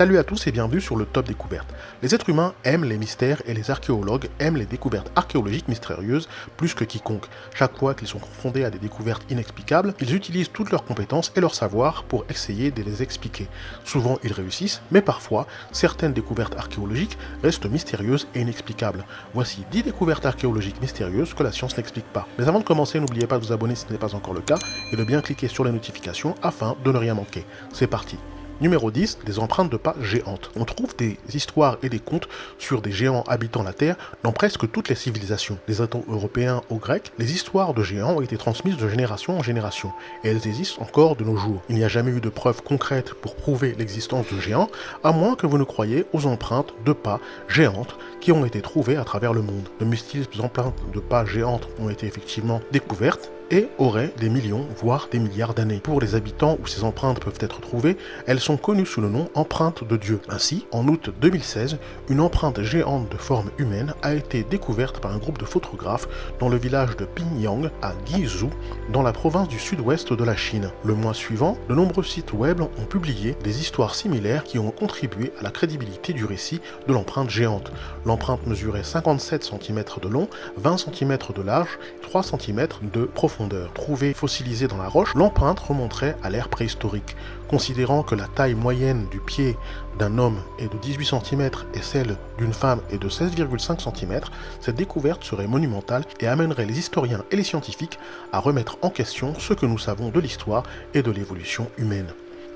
Salut à tous et bienvenue sur le Top Découverte. Les êtres humains aiment les mystères et les archéologues aiment les découvertes archéologiques mystérieuses plus que quiconque. Chaque fois qu'ils sont confrontés à des découvertes inexplicables, ils utilisent toutes leurs compétences et leur savoir pour essayer de les expliquer. Souvent ils réussissent, mais parfois, certaines découvertes archéologiques restent mystérieuses et inexplicables. Voici 10 découvertes archéologiques mystérieuses que la science n'explique pas. Mais avant de commencer, n'oubliez pas de vous abonner si ce n'est pas encore le cas et de bien cliquer sur les notifications afin de ne rien manquer. C'est parti. Numéro 10, des empreintes de pas géantes. On trouve des histoires et des contes sur des géants habitant la Terre dans presque toutes les civilisations. Des Indo-Européens aux Grecs, les histoires de géants ont été transmises de génération en génération, et elles existent encore de nos jours. Il n'y a jamais eu de preuves concrètes pour prouver l'existence de géants, à moins que vous ne croyiez aux empreintes de pas géantes qui ont été trouvées à travers le monde. De mystiques empreintes de pas géantes ont été effectivement découvertes, et auraient des millions, voire des milliards d'années. Pour les habitants où ces empreintes peuvent être trouvées, elles sont connues sous le nom empreintes de Dieu. Ainsi, en août 2016, une empreinte géante de forme humaine a été découverte par un groupe de photographes dans le village de Pingyang, à Guizhou, dans la province du sud-ouest de la Chine. Le mois suivant, de nombreux sites web ont publié des histoires similaires qui ont contribué à la crédibilité du récit de l'empreinte géante. L'empreinte mesurait 57 cm de long, 20 cm de large, 3 cm de profondeur. Trouvée fossilisée dans la roche, l'empreinte remonterait à l'ère préhistorique. Considérant que la taille moyenne du pied d'un homme est de 18 cm et celle d'une femme est de 16,5 cm, cette découverte serait monumentale et amènerait les historiens et les scientifiques à remettre en question ce que nous savons de l'histoire et de l'évolution humaine.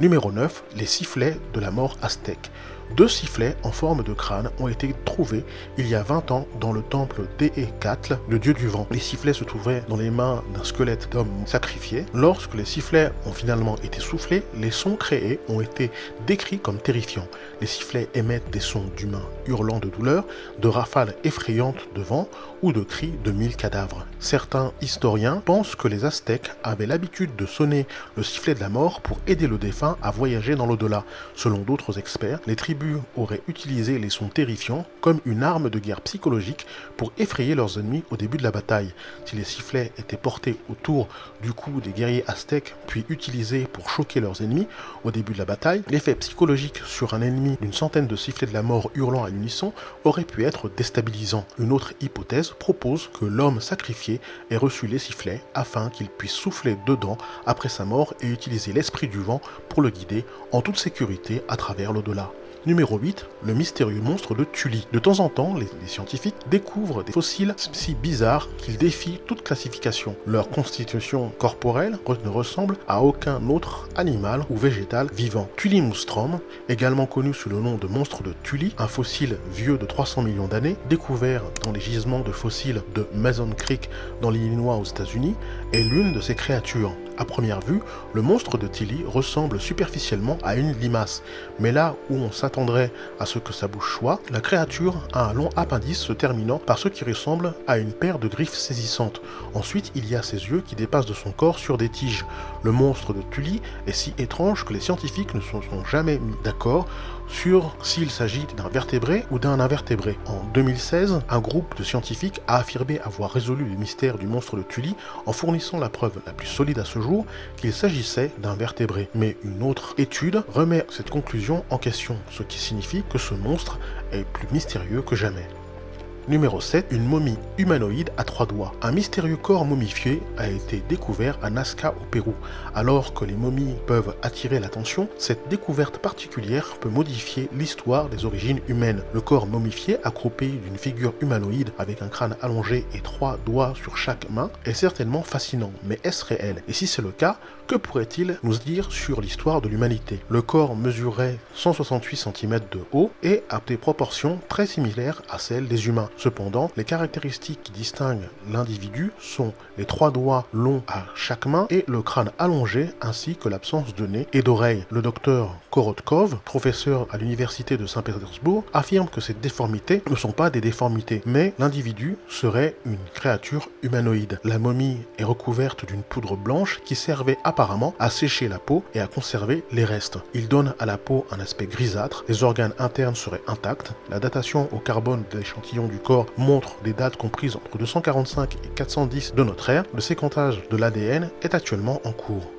Numéro 9, les sifflets de la mort aztèque. 2 sifflets en forme de crâne ont été trouvés il y a 20 ans dans le temple d'Éhécatl, le dieu du vent. Les sifflets se trouvaient dans les mains d'un squelette d'homme sacrifié. Lorsque les sifflets ont finalement été soufflés, les sons créés ont été décrits comme terrifiants. Les sifflets émettent des sons d'humains hurlant de douleur, de rafales effrayantes de vent ou de cris de 1000 cadavres. Certains historiens pensent que les Aztèques avaient l'habitude de sonner le sifflet de la mort pour aider le défunt à voyager dans l'au-delà. Selon d'autres experts, les tribus auraient utilisé les sons terrifiants comme une arme de guerre psychologique pour effrayer leurs ennemis au début de la bataille. Si les sifflets étaient portés autour du cou des guerriers aztèques puis utilisés pour choquer leurs ennemis au début de la bataille, l'effet psychologique sur un ennemi d'une centaine de sifflets de la mort hurlant à l'unisson aurait pu être déstabilisant. Une autre hypothèse propose que l'homme sacrifié ait reçu les sifflets afin qu'il puisse souffler dedans après sa mort et utiliser l'esprit du vent pour le guider en toute sécurité à travers l'au-delà. Numéro 8, le mystérieux monstre de Tully. De temps en temps, les scientifiques découvrent des fossiles si bizarres qu'ils défient toute classification. Leur constitution corporelle ne ressemble à aucun autre animal ou végétal vivant. Tullimustrom, également connu sous le nom de monstre de Tully, un fossile vieux de 300 millions d'années, découvert dans les gisements de fossiles de Mason Creek dans l'Illinois aux États-Unis, est l'une de ces créatures. À première vue, le monstre de Tilly ressemble superficiellement à une limace, mais là où on s'attendrait à ce que sa bouche soit, la créature a un long appendice se terminant par ce qui ressemble à une paire de griffes saisissantes. Ensuite, il y a ses yeux qui dépassent de son corps sur des tiges. Le monstre de Tully est si étrange que les scientifiques ne se sont jamais mis d'accord sur s'il s'agit d'un vertébré ou d'un invertébré. En 2016, un groupe de scientifiques a affirmé avoir résolu le mystère du monstre de Tully en fournissant la preuve la plus solide à ce jour qu'il s'agissait d'un vertébré. Mais une autre étude remet cette conclusion en question, ce qui signifie que ce monstre est plus mystérieux que jamais. Numéro 7, une momie humanoïde à 3 doigts. Un mystérieux corps momifié a été découvert à Nazca au Pérou. Alors que les momies peuvent attirer l'attention, cette découverte particulière peut modifier l'histoire des origines humaines. Le corps momifié, accroupi d'une figure humanoïde avec un crâne allongé et 3 doigts sur chaque main, est certainement fascinant. Mais est-ce réel? Et si c'est le cas, que pourrait-il nous dire sur l'histoire de l'humanité? Le corps mesurait 168 cm de haut et a des proportions très similaires à celles des humains. Cependant, les caractéristiques qui distinguent l'individu sont les 3 doigts longs à chaque main et le crâne allongé ainsi que l'absence de nez et d'oreilles. Le docteur Korotkov, professeur à l'université de Saint-Pétersbourg, affirme que ces déformités ne sont pas des déformités, mais l'individu serait une créature humanoïde. La momie est recouverte d'une poudre blanche qui servait apparemment à sécher la peau et à conserver les restes. Il donne à la peau un aspect grisâtre, les organes internes seraient intacts, la datation au carbone de l'échantillon du corps montre des dates comprises entre 245 et 410 de notre ère, le séquençage de l'ADN est actuellement en cours.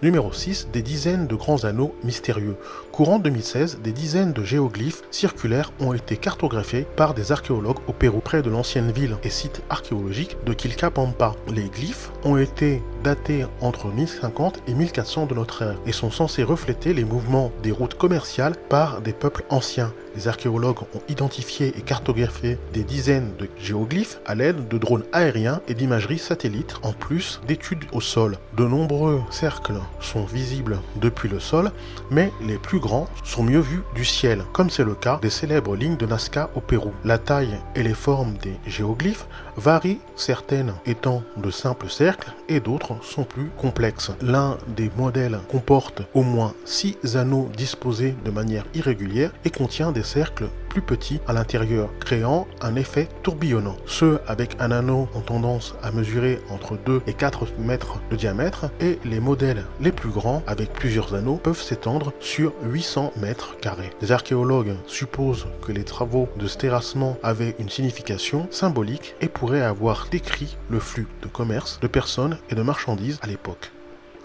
Numéro 6, des dizaines de grands anneaux mystérieux. Courant 2016, des dizaines de géoglyphes circulaires ont été cartographiés par des archéologues au Pérou, près de l'ancienne ville et site archéologique de Quilcapampa. Les glyphes ont été datés entre 1050 et 1400 de notre ère et sont censés refléter les mouvements des routes commerciales par des peuples anciens. Les archéologues ont identifié et cartographié des dizaines de géoglyphes à l'aide de drones aériens et d'imagerie satellite, en plus d'études au sol. De nombreux cercles sont visibles depuis le sol, mais les plus grands sont mieux vus du ciel, comme c'est le cas des célèbres lignes de Nazca au Pérou. La taille et les formes des géoglyphes varient, certaines étant de simples cercles et d'autres sont plus complexes. L'un des modèles comporte au moins 6 anneaux disposés de manière irrégulière et contient des cercles plus petits à l'intérieur, créant un effet tourbillonnant. Ceux avec un anneau ont tendance à mesurer entre 2 et 4 mètres de diamètre et les modèles les plus grands avec plusieurs anneaux peuvent s'étendre sur 800 mètres carrés. Les archéologues supposent que les travaux de ce terrassement avaient une signification symbolique et pourraient avoir décrit le flux de commerce de personnes et de marchandises à l'époque.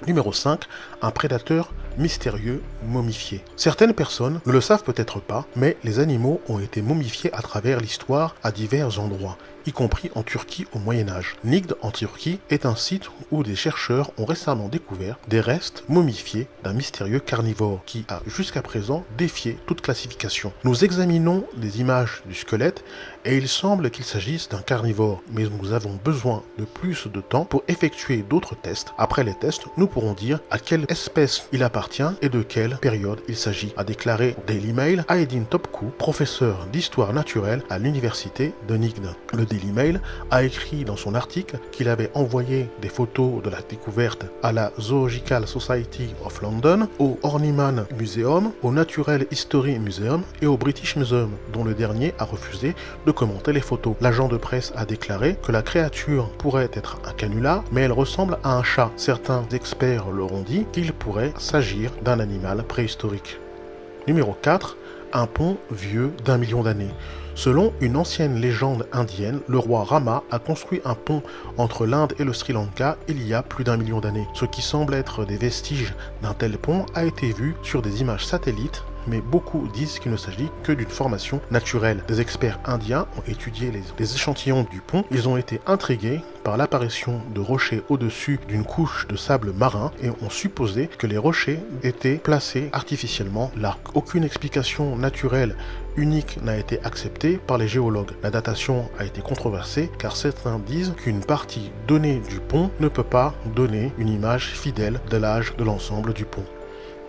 Numéro 5, un prédateur mystérieux momifié. Certaines personnes ne le savent peut-être pas, mais les animaux ont été momifiés à travers l'histoire à divers endroits, y compris en Turquie au Moyen-Âge. Nigd en Turquie est un site où des chercheurs ont récemment découvert des restes momifiés d'un mystérieux carnivore qui a jusqu'à présent défié toute classification. Nous examinons des images du squelette et il semble qu'il s'agisse d'un carnivore, mais nous avons besoin de plus de temps pour effectuer d'autres tests. Après les tests, nous pourrons dire à quelle espèce il appartient et de quelle période il s'agit, a déclaré au Daily Mail Aydin Topçu, professeur d'histoire naturelle à l'université de Nigd. Le Daily Mail a écrit dans son article qu'il avait envoyé des photos de la découverte à la Zoological Society of London, au Horniman Museum, au Natural History Museum et au British Museum, dont le dernier a refusé de commenter les photos. L'agent de presse a déclaré que la créature pourrait être un canular, mais elle ressemble à un chat. Certains experts leur ont dit qu'il pourrait s'agir d'un animal préhistorique. Numéro 4. Un pont vieux d'1 million d'années. Selon une ancienne légende indienne, le roi Rama a construit un pont entre l'Inde et le Sri Lanka il y a plus d'1 million d'années. Ce qui semble être des vestiges d'un tel pont a été vu sur des images satellites, mais beaucoup disent qu'il ne s'agit que d'une formation naturelle. Des experts indiens ont étudié les échantillons du pont. Ils ont été intrigués par l'apparition de rochers au-dessus d'une couche de sable marin et ont supposé que les rochers étaient placés artificiellement là. Aucune explication naturelle unique n'a été acceptée par les géologues. La datation a été controversée car certains disent qu'une partie donnée du pont ne peut pas donner une image fidèle de l'âge de l'ensemble du pont.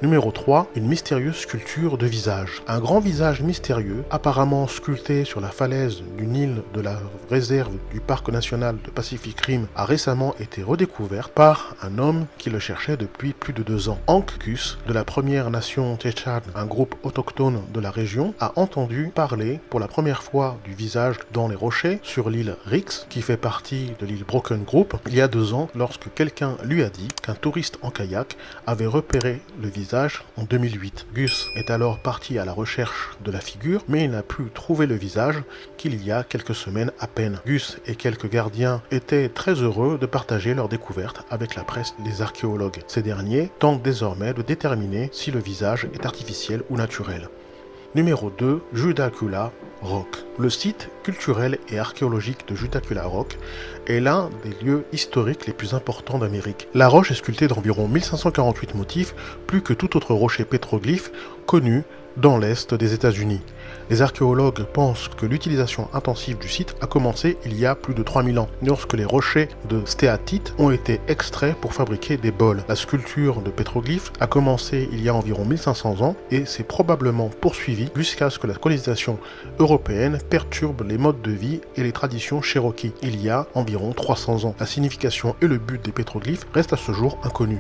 Numéro 3, une mystérieuse sculpture de visage. Un grand visage mystérieux, apparemment sculpté sur la falaise d'une île de la réserve du parc national de Pacific Rim, a récemment été redécouvert par un homme qui le cherchait depuis plus de 2 ans. Hank Kus, de la Première Nation Tchétchane, un groupe autochtone de la région, a entendu parler pour la première fois du visage dans les rochers sur l'île Rix, qui fait partie de l'île Broken Group, il y a 2 ans, lorsque quelqu'un lui a dit qu'un touriste en kayak avait repéré le visage en 2008. Gus est alors parti à la recherche de la figure, mais il n'a pu trouver le visage qu'il y a quelques semaines à peine. Gus et quelques gardiens étaient très heureux de partager leur découverte avec la presse et les archéologues. Ces derniers tentent désormais de déterminer si le visage est artificiel ou naturel. Numéro 2, Judakula Rock. Le site culturel et archéologique de Judakula Rock est l'un des lieux historiques les plus importants d'Amérique. La roche est sculptée d'environ 1548 motifs, plus que tout autre rocher pétroglyphe connu dans l'est des États-Unis. Les archéologues pensent que l'utilisation intensive du site a commencé il y a plus de 3000 ans, lorsque les rochers de stéatite ont été extraits pour fabriquer des bols. La sculpture de pétroglyphes a commencé il y a environ 1500 ans et s'est probablement poursuivie jusqu'à ce que la colonisation européenne perturbe les modes de vie et les traditions Cherokee il y a environ 300 ans. La signification et le but des pétroglyphes restent à ce jour inconnus.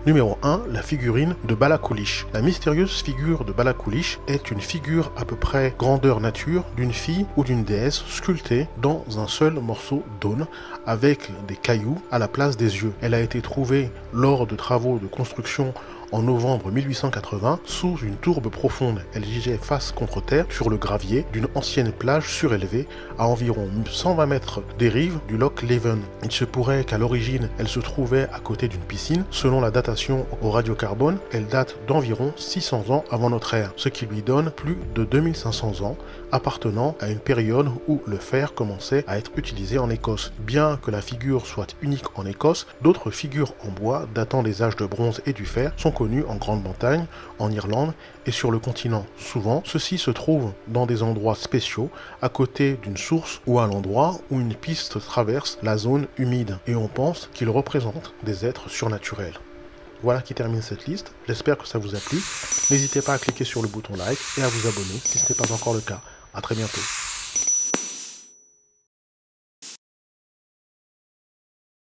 Numéro 1, la figurine de Bala Kulish. La mystérieuse figure de Bala Kulish est une figure à peu près grandeur nature d'une fille ou d'une déesse sculptée dans un seul morceau d'aune avec des cailloux à la place des yeux. Elle a été trouvée lors de travaux de construction en novembre 1880 sous une tourbe profonde. Elle gisait face contre terre sur le gravier d'une ancienne plage surélevée à environ 120 mètres des rives du loch Leven. Il se pourrait qu'à l'origine, elle se trouvait à côté d'une piscine. Selon la datation au radiocarbone, elle date d'environ 600 ans avant notre ère, ce qui lui donne plus de 2500 ans, appartenant à une période où le fer commençait à être utilisé en Écosse. Bien que la figure soit unique en Écosse, d'autres figures en bois datant des âges de bronze et du fer sont connues en Grande-Bretagne, en Irlande et sur le continent. Souvent, ceux-ci se trouvent dans des endroits spéciaux, à côté d'une source ou à l'endroit où une piste traverse la zone humide, et on pense qu'ils représentent des êtres surnaturels. Voilà qui termine cette liste, j'espère que ça vous a plu. N'hésitez pas à cliquer sur le bouton like et à vous abonner si ce n'est pas encore le cas. A très bientôt.